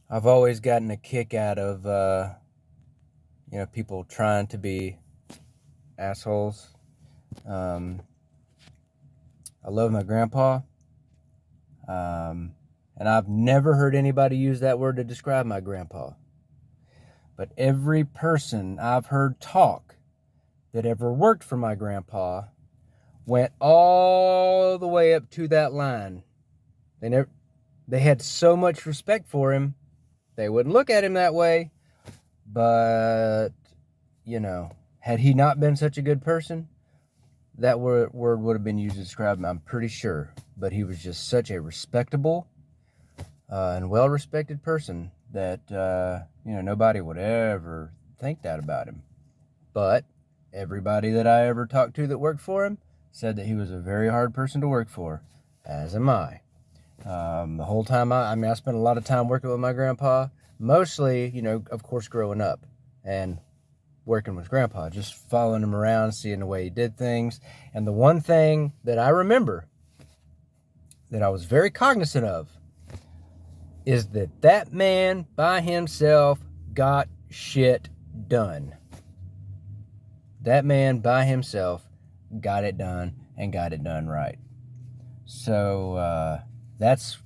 I've always gotten a kick out of, people trying to be assholes. Um, I love my grandpa. And I've never heard anybody use that word to describe my grandpa. But every person I've heard talk that ever worked for my grandpa went all the way up to that line. They had so much respect for him, they wouldn't look at him that way. But, had he not been such a good person, that word would have been used to describe him, I'm pretty sure. But he was just such a respectable and well-respected person that, nobody would ever think that about him. But everybody that I ever talked to that worked for him said that he was a very hard person to work for, as am I. The whole time, I spent a lot of time working with my grandpa, mostly, of course, growing up and working with grandpa, just following him around, seeing the way he did things. And the one thing that I remember that I was very cognizant of is that man by himself got shit done. That man by himself got it done and got it done right. So that's,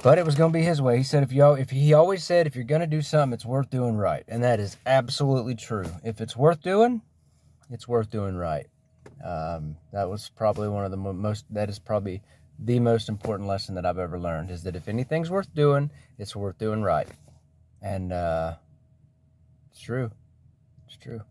but it was going to be his way. He said, he always said, if you're going to do something, it's worth doing right. And that is absolutely true. If it's worth doing, it's worth doing right. That was probably that is probably the most important lesson that I've ever learned, is that if anything's worth doing, it's worth doing right. And it's true. It's true.